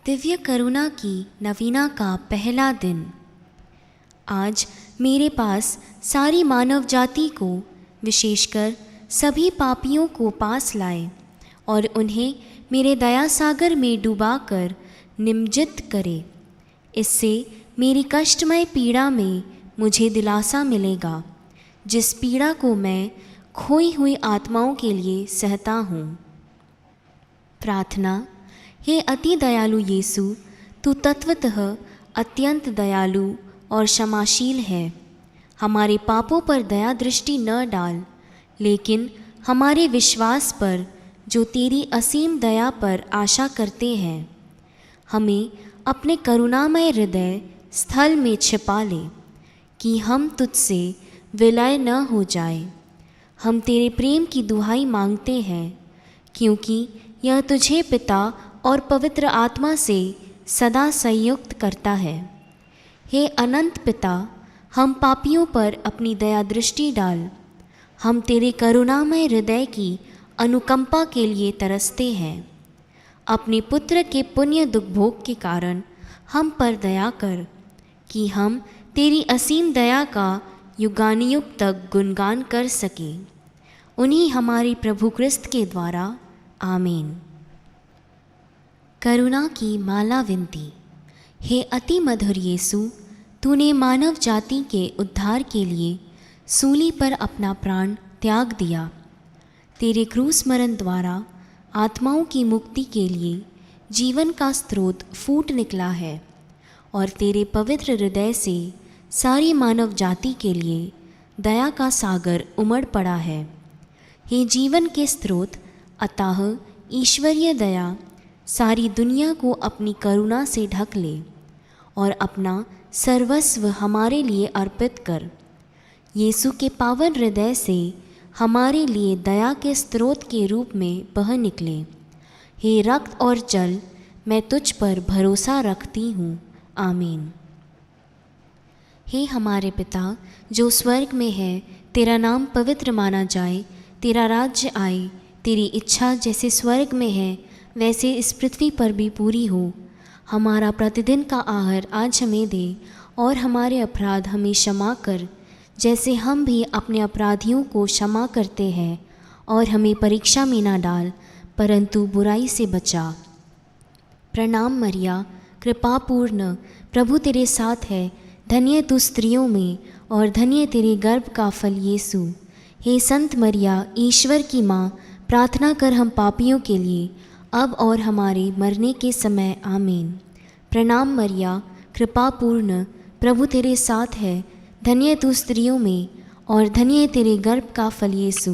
दिव्य करुणा की नवीना का पहला दिन। आज मेरे पास सारी मानव जाति को, विशेषकर सभी पापियों को पास लाए और उन्हें मेरे दया सागर में डुबाकर निमज्जित करे। इससे मेरी कष्टमय पीड़ा में मुझे दिलासा मिलेगा, जिस पीड़ा को मैं खोई हुई आत्माओं के लिए सहता हूँ। प्रार्थना। हे अति दयालु यीशु, तू तत्वतः अत्यंत दयालु और क्षमाशील है। हमारे पापों पर दया दृष्टि न डाल, लेकिन हमारे विश्वास पर, जो तेरी असीम दया पर आशा करते हैं, हमें अपने करुणामय हृदय स्थल में छिपा ले, कि हम तुझसे विलय न हो जाए। हम तेरे प्रेम की दुहाई मांगते हैं, क्योंकि यह तुझे पिता और पवित्र आत्मा से सदा संयुक्त करता है। हे अनंत पिता, हम पापियों पर अपनी दया दृष्टि डाल। हम तेरे करुणामय हृदय की अनुकंपा के लिए तरसते हैं। अपने पुत्र के पुण्य दुखभोग के कारण हम पर दया कर, कि हम तेरी असीम दया का युगानुयुग तक गुणगान कर सकें। उन्हीं हमारे प्रभु क्रिस्त के द्वारा, आमीन। करुणा की माला विनती। हे अति मधुर यीशु, तूने मानव जाति के उद्धार के लिए सूली पर अपना प्राण त्याग दिया। तेरे क्रूस मरण द्वारा आत्माओं की मुक्ति के लिए जीवन का स्रोत फूट निकला है और तेरे पवित्र हृदय से सारी मानव जाति के लिए दया का सागर उमड़ पड़ा है। हे जीवन के स्रोत, अतः ईश्वरीय दया सारी दुनिया को अपनी करुणा से ढक ले और अपना सर्वस्व हमारे लिए अर्पित कर। यीशु के पावन हृदय से हमारे लिए दया के स्रोत के रूप में बह निकले। हे रक्त और जल, मैं तुझ पर भरोसा रखती हूँ। आमीन। हे हमारे पिता जो स्वर्ग में है, तेरा नाम पवित्र माना जाए। तेरा राज्य आए। तेरी इच्छा जैसे स्वर्ग में है, वैसे इस पृथ्वी पर भी पूरी हो। हमारा प्रतिदिन का आहार आज हमें दे, और हमारे अपराध हमें क्षमा कर, जैसे हम भी अपने अपराधियों को क्षमा करते हैं। और हमें परीक्षा में ना डाल, परंतु बुराई से बचा। प्रणाम मरिया, कृपा पूर्ण, प्रभु तेरे साथ है। धन्य तू स्त्रियों में, और धन्य तेरे गर्भ का फल यीशु। हे संत मरिया, ईश्वर की माँ, प्रार्थना कर हम पापियों के लिए, अब और हमारे मरने के समय। आमीन। प्रणाम मरिया, कृपा पूर्ण, प्रभु तेरे साथ है। धन्य तू स्त्रियों में, और धन्य तेरे गर्भ का फल यीशु।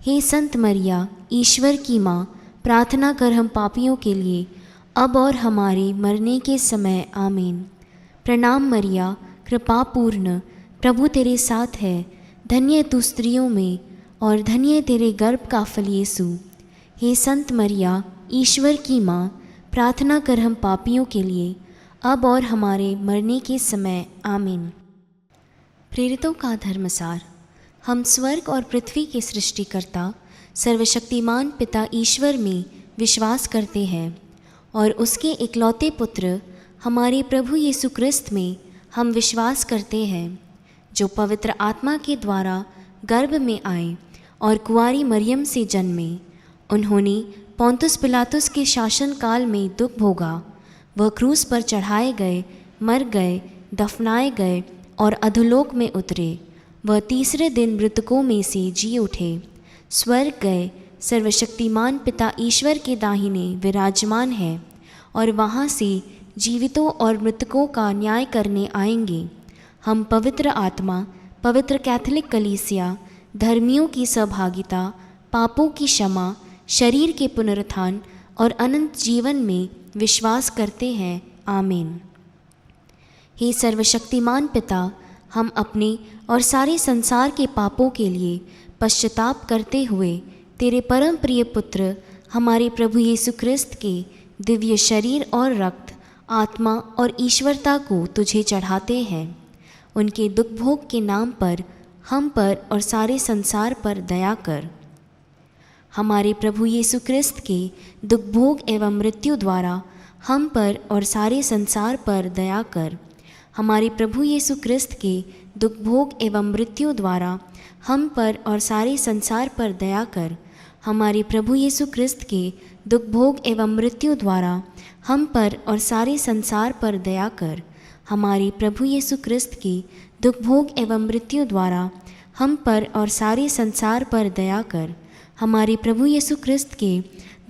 हे संत मरिया, ईश्वर की माँ, प्रार्थना कर हम पापियों के लिए, अब और हमारे मरने के समय। आमीन। प्रणाम मरिया, कृपा पूर्ण, प्रभु तेरे साथ है। धन्य तू स्त्रियों में, और धन्य तेरे गर्भ का फल यीशु। हे संत मरिया, ईश्वर की माँ, प्रार्थना कर हम पापियों के लिए, अब और हमारे मरने के समय। आमीन। प्रेरितों का धर्मसार। हम स्वर्ग और पृथ्वी के सृष्टिकर्ता सर्वशक्तिमान पिता ईश्वर में विश्वास करते हैं, और उसके इकलौते पुत्र हमारे प्रभु यीशु क्रिस्त में हम विश्वास करते हैं, जो पवित्र आत्मा के द्वारा गर्भ में आए और कुंवारी मरियम से जन्मे। उन्होंने पोंतुस पिलातुस के शासनकाल में दुख भोगा। वह क्रूस पर चढ़ाए गए, मर गए, दफनाए गए और अधोलोक में उतरे। वह तीसरे दिन मृतकों में से जी उठे, स्वर्ग गए, सर्वशक्तिमान पिता ईश्वर के दाहिने विराजमान है, और वहाँ से जीवितों और मृतकों का न्याय करने आएंगे। हम पवित्र आत्मा, पवित्र कैथोलिक कलीसिया, धर्मियों की सहभागिता, पापों की क्षमा, शरीर के पुनरुत्थान और अनंत जीवन में विश्वास करते हैं। आमीन। हे सर्वशक्तिमान पिता, हम अपने और सारे संसार के पापों के लिए पश्चाताप करते हुए तेरे परम प्रिय पुत्र हमारे प्रभु यीशु क्रिस्त के दिव्य शरीर और रक्त, आत्मा और ईश्वरता को तुझे चढ़ाते हैं। उनके दुख भोग के नाम पर हम पर और सारे संसार पर दया कर। हमारे प्रभु यीशु क्रिस्त के दुख भोग एवं मृत्यु द्वारा हम पर और सारे संसार पर दया कर। हमारे प्रभु यीशु क्रिस्त के दुख भोग एवं मृत्यु द्वारा हम पर और सारे संसार पर दया कर। हमारे प्रभु यीशु क्रिस्त के दुख भोग एवं मृत्यु द्वारा हम पर और सारे संसार पर दया कर। हमारे प्रभु यीशु क्रिस्त के दुख भोग एवं मृत्यु द्वारा हम पर और सारे संसार पर दया कर। हमारे प्रभु यीशु क्रिस्त के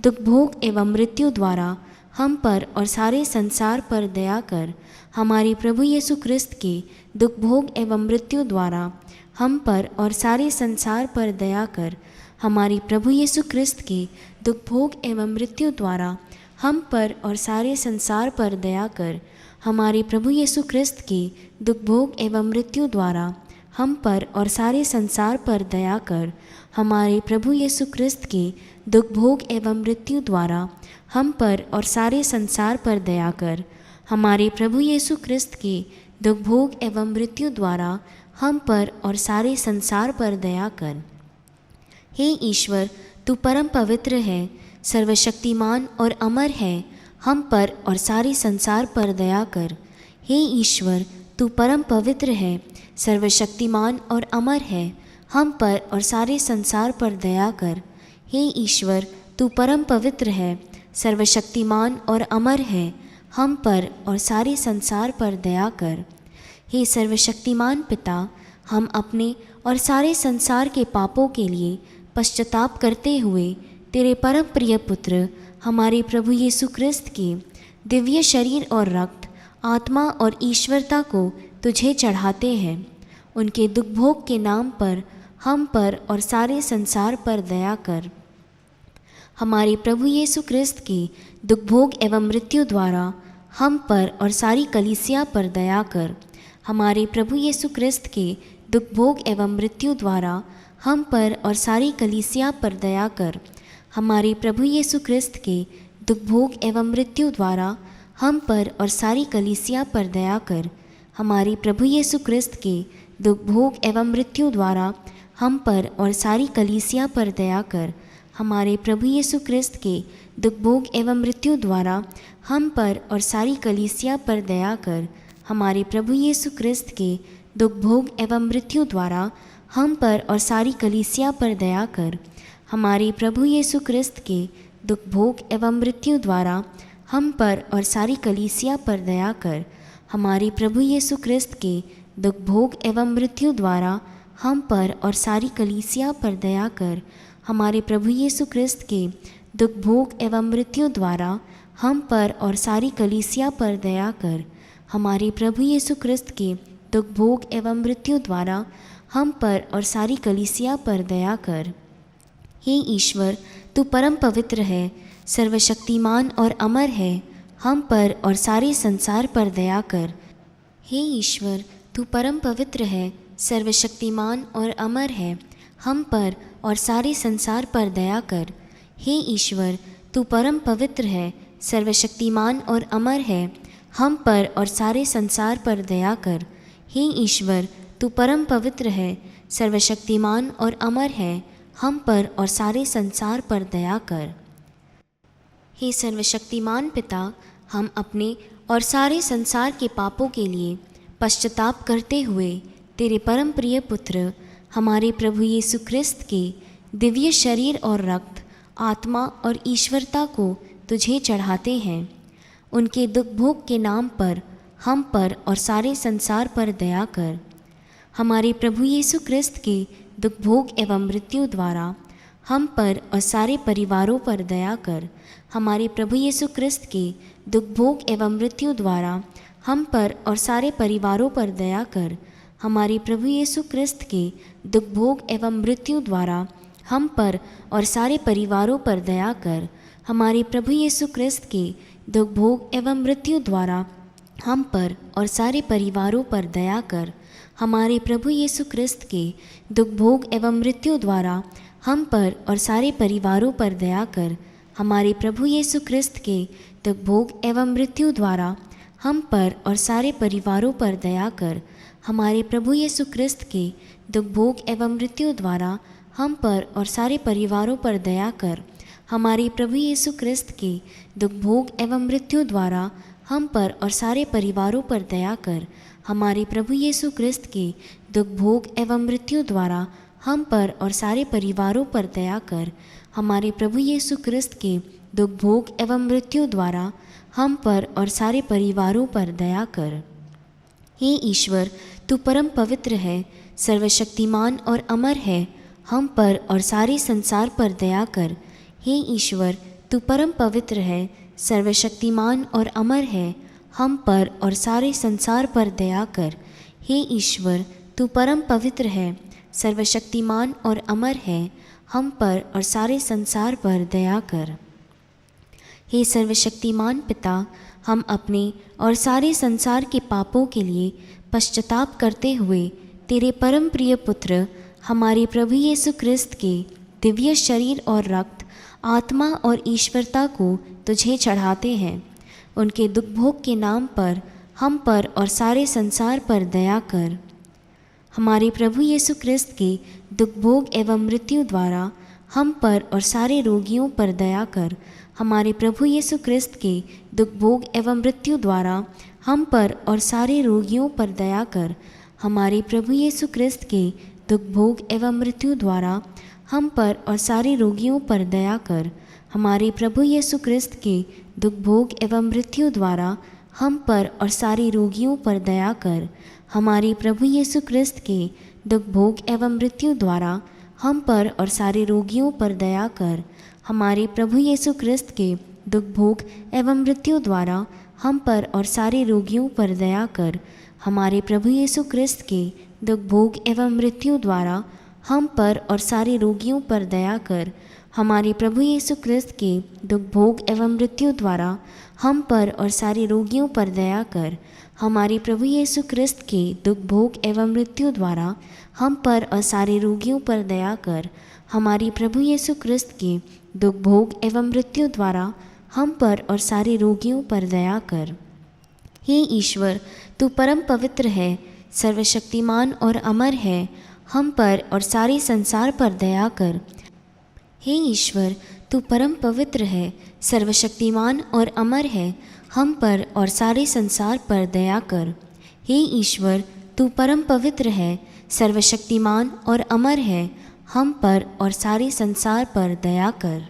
दुख भोग एवं मृत्यु द्वारा हम पर और सारे संसार पर दया कर। हमारे प्रभु यीशु क्रिस्त के दुख भोग एवं मृत्यु द्वारा हम पर और सारे संसार पर दया कर। हमारे प्रभु यीशु क्रिस्त के दुख भोग एवं मृत्यु द्वारा हम पर और सारे संसार पर दया कर। हमारे प्रभु यीशु क्रिस्त के दुख भोग एवं मृत्यु द्वारा हम पर और सारे संसार पर दया कर। हमारे प्रभु यीशु क्रिस्त के दुख भोग एवं मृत्यु द्वारा हम पर और सारे संसार पर दया कर। हमारे प्रभु यीशु क्रिस्त के दुख भोग एवं मृत्यु द्वारा हम पर और सारे संसार पर दया कर। हे ईश्वर, तू परम पवित्र है, सर्वशक्तिमान और अमर है, हम पर और सारे संसार पर दया कर। हे ईश्वर, तू परम पवित्र है, सर्वशक्तिमान और अमर है, हम पर और सारे संसार पर दया कर। हे ईश्वर, तू परम पवित्र है, सर्वशक्तिमान और अमर है, हम पर और सारे संसार पर दया कर। हे सर्वशक्तिमान पिता, हम अपने और सारे संसार के पापों के लिए पश्चाताप करते हुए तेरे परम प्रिय पुत्र हमारे प्रभु यीशु क्रिस्त के दिव्य शरीर और रक्त, आत्मा और ईश्वरता को तुझे चढ़ाते हैं। उनके दुख भोग के नाम पर हम पर और सारे संसार पर दया कर। हमारे प्रभु यीशु क्रिस्त के दुख भोग एवं मृत्यु द्वारा हम पर और सारी कलीसिया पर दया कर। हमारे प्रभु यीशु क्रिस्त के दुख भोग एवं मृत्यु द्वारा हम पर और सारी कलीसिया पर दया कर। हमारे प्रभु यीशु क्रिस्त के दुख भोग एवं मृत्यु द्वारा हम पर और सारी कलीसिया पर दया कर। हमारे प्रभु यीशु क्रिस्त के दुख भोग एवं मृत्यु द्वारा हम पर और सारी कलीसिया पर दया कर। हमारे प्रभु यीशु क्रिस्त के दुख भोग एवं मृत्यु द्वारा हम पर और सारी कलीसिया पर दया कर। हमारे प्रभु यीशु क्रिस्त के दुख भोग एवं मृत्यु द्वारा हम पर और सारी कलीसिया पर दया कर। हमारे प्रभु यीशु क्रिस्त के दुख भोग एवं मृत्यु द्वारा हम पर और सारी कलीसिया पर दया कर। हमारे प्रभु यीशु क्रिस्त के दुख भोग एवं मृत्यु द्वारा हम पर और सारी कलीसिया पर दया कर। हमारे प्रभु यीशु क्रिस्त के दुख भोग एवं मृत्यु द्वारा हम पर और सारी कलीसिया पर दया कर। हमारे प्रभु यीशु क्रिस्त के दुख भोग एवं मृत्यु द्वारा हम पर और सारी कलीसिया पर दया कर। हे ईश्वर, तू परम पवित्र है, सर्वशक्तिमान और अमर है, हम पर और सारे संसार पर दया कर। हे ईश्वर, तू परम पवित्र है, सर्वशक्तिमान और अमर है, हम पर और सारे संसार पर दया कर। हे ईश्वर, तू परम पवित्र है, सर्वशक्तिमान और अमर है, हम पर और सारे संसार पर दया कर। हे ईश्वर, तू परम पवित्र है, सर्वशक्तिमान और अमर है, हम पर और सारे संसार पर दया कर। हे सर्वशक्तिमान पिता, हम अपने और सारे संसार के पापों के लिए पश्चाताप करते हुए तेरे परम प्रिय पुत्र हमारे प्रभु यीशु क्रिस्त के दिव्य शरीर और रक्त, आत्मा और ईश्वरता को तुझे चढ़ाते हैं। उनके दुख भोग के नाम पर हम पर और सारे संसार पर दया कर। हमारे प्रभु यीशु क्रिस्त के दुख भोग एवं मृत्यु द्वारा हम पर और सारे परिवारों पर दया कर। हमारे प्रभु यीशु क्रिस्त के दुख भोग एवं मृत्यु द्वारा हम पर और सारे परिवारों पर दया कर। हमारे प्रभु यीशु क्रिस्त के दुख भोग एवं मृत्यु द्वारा हम पर और सारे परिवारों पर दया कर। हमारे प्रभु यीशु क्रिस्त के दुख भोग एवं मृत्यु द्वारा हम पर और सारे परिवारों पर दया कर। हमारे प्रभु यीशु क्रिस्त के दुख भोग एवं मृत्यु द्वारा हम पर और सारे परिवारों पर दया कर। हमारे प्रभु यीशु क्रिस्त के दुख भोग एवं मृत्यु द्वारा हम पर और सारे परिवारों पर दया कर। हमारे प्रभु यीशु क्रिस्त के दुख भोग एवं मृत्यु द्वारा हम पर और सारे परिवारों पर दया कर। हमारे प्रभु यीशु क्रिस्त के दुख भोग एवं मृत्यु द्वारा हम पर और सारे परिवारों पर दया कर। हमारे प्रभु यीशु क्रिस्त के दुख भोग एवं मृत्यु द्वारा हम पर और सारे परिवारों पर दया कर। हमारे प्रभु यीशु क्रिस्त के दुख भोग एवं मृत्यु द्वारा हम पर और सारे परिवारों पर दया कर। हे ईश्वर, तू परम पवित्र है, सर्वशक्तिमान और अमर है, हम पर और सारे संसार पर दया कर। हे ईश्वर, तू परम पवित्र है, सर्वशक्तिमान और अमर है, हम पर और सारे संसार पर दया कर। हे ईश्वर, तू परम पवित्र है, सर्वशक्तिमान और अमर है, हम पर और सारे संसार पर दया कर। हे सर्वशक्तिमान पिता, हम अपने और सारे संसार के पापों के लिए पश्चाताप करते हुए तेरे परम प्रिय पुत्र हमारे प्रभु यीशु क्रिस्त के दिव्य शरीर और रक्त, आत्मा और ईश्वरता को तुझे चढ़ाते हैं। उनके दुख भोग के नाम पर हम पर और सारे संसार पर दया कर। हमारे प्रभु यीशु क्रिस्त के दुख भोग एवं मृत्यु द्वारा हम पर और सारे रोगियों पर दया कर। हमारे प्रभु यीशु क्रिस्त के दुख भोग एवं मृत्यु द्वारा हम पर और सारे रोगियों पर दया कर। हमारे प्रभु यीशु क्रिस्त के दुख भोग एवं मृत्यु द्वारा हम पर और सारे रोगियों पर दया कर। हमारे प्रभु यीशु क्रिस्त के दुख भोग एवं मृत्यु द्वारा हम पर और सारे रोगियों पर दया कर। हमारे प्रभु यीशु क्रिस्त के दुख भोग एवं मृत्यु द्वारा हम पर और सारे रोगियों पर दया कर। हमारे प्रभु यीशु क्रिस्त के दुख भोग एवं मृत्यु द्वारा हम पर और सारे रोगियों पर दया कर। हमारे प्रभु यीशु क्रिस्त के दुख भोग एवं मृत्यु द्वारा हम पर और सारे रोगियों पर दया कर। हमारे प्रभु यीशु क्रिस्त के दुख भोग एवं मृत्यु द्वारा हम पर और सारे रोगियों पर दया कर। हमारे प्रभु यीशु क्रिस्त के दुख भोग एवं मृत्यु द्वारा हम पर और सारे रोगियों पर दया कर। हमारे प्रभु यीशु क्रिस्त के दुख भोग एवं मृत्यु द्वारा हम पर और सारे रोगियों पर दया कर। हे ईश्वर, तू परम पवित्र है, सर्वशक्तिमान और अमर है, हम पर और सारे संसार पर दया कर। हे ईश्वर, तू परम पवित्र है, सर्वशक्तिमान और अमर है, हम पर और सारे संसार पर दया कर। हे ईश्वर, तू परम पवित्र है, सर्वशक्तिमान और अमर है, हम पर और सारे संसार पर दया कर।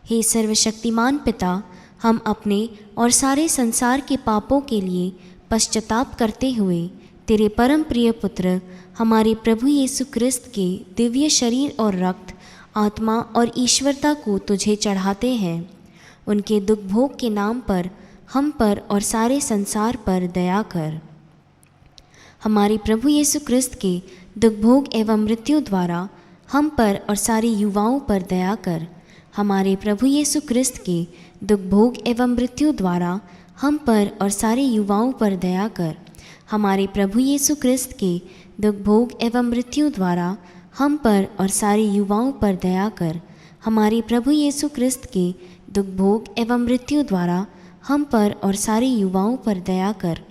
हे सर्वशक्तिमान पिता, हम अपने और सारे संसार के पापों के लिए पश्चाताप करते हुए तेरे परम प्रिय पुत्र हमारे प्रभु यीशु क्रिस्त के दिव्य शरीर और रक्त, आत्मा और ईश्वरता को तुझे चढ़ाते हैं। उनके दुख भोग के नाम पर हम पर और सारे संसार पर दया कर। हमारे प्रभु यीशु क्रिस्त के दुख भोग एवं मृत्यु द्वारा हम पर और सारे युवाओं पर दया कर। हमारे प्रभु यीशु क्रिस्त के दुख भोग एवं मृत्यु द्वारा हम पर और सारे युवाओं पर दया कर। हमारे प्रभु यीशु क्रिस्त के दुख भोग एवं मृत्यु द्वारा हम पर और सारे युवाओं पर दया कर। हमारे प्रभु यीशु क्रिस्त के दुख भोग एवं मृत्यु द्वारा हम पर और सारे युवाओं पर दया कर।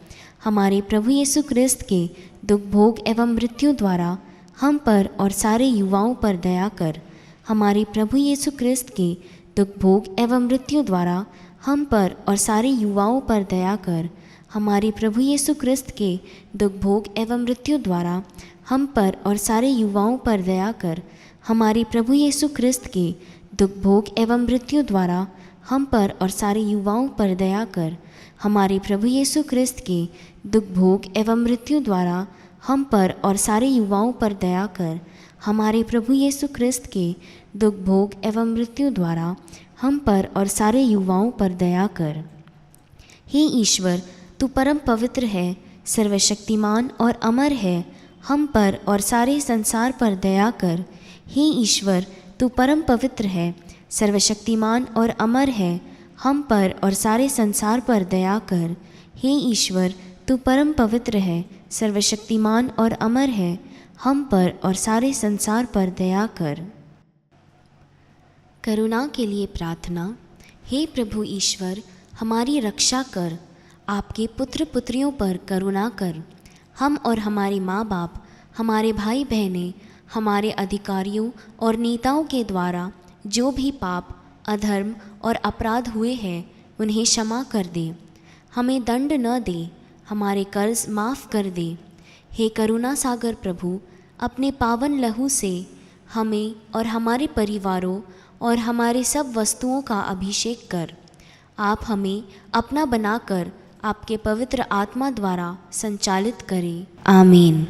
हमारे प्रभु यीशु क्रिस्त के दुख भोग एवं मृत्यु द्वारा हम पर और सारे युवाओं पर दया कर। हमारे प्रभु यीशु क्रिस्त के दुख भोग एवं मृत्यु द्वारा हम पर और सारे युवाओं पर दया कर। हमारे प्रभु यीशु क्रिस्त के दुख भोग एवं मृत्यु द्वारा हम पर और सारे युवाओं पर दया कर। हमारे प्रभु यीशु क्रिस्त के दुख भोग एवं मृत्यु द्वारा हम पर और सारे युवाओं पर दया कर। हमारे प्रभु यीशु क्रिस्त के दुख भोग एवं मृत्यु द्वारा हम पर और सारे युवाओं पर दया कर। हमारे प्रभु यीशु क्रिस्त के दुख भोग एवं मृत्यु द्वारा हम पर और सारे युवाओं पर दया कर। हे ईश्वर, तू परम पवित्र है, सर्वशक्तिमान और अमर है, हम पर और सारे संसार पर दया कर। हे ईश्वर, तू परम पवित्र है, सर्वशक्तिमान और अमर है, हम पर और सारे संसार पर दया कर। हे ईश्वर, तू परम पवित्र है, सर्वशक्तिमान और अमर है, हम पर और सारे संसार पर दया कर। करुणा के लिए प्रार्थना। हे प्रभु ईश्वर, हमारी रक्षा कर, आपके पुत्र पुत्रियों पर करुणा कर। हम और हमारे माँ बाप, हमारे भाई बहनें, हमारे अधिकारियों और नेताओं के द्वारा जो भी पाप, अधर्म और अपराध हुए हैं उन्हें क्षमा कर दे। हमें दंड न दे, हमारे कर्ज माफ़ कर दे। हे करुणा सागर प्रभु, अपने पावन लहू से हमें और हमारे परिवारों और हमारे सब वस्तुओं का अभिषेक कर। आप हमें अपना बनाकर आपके पवित्र आत्मा द्वारा संचालित करें। आमीन।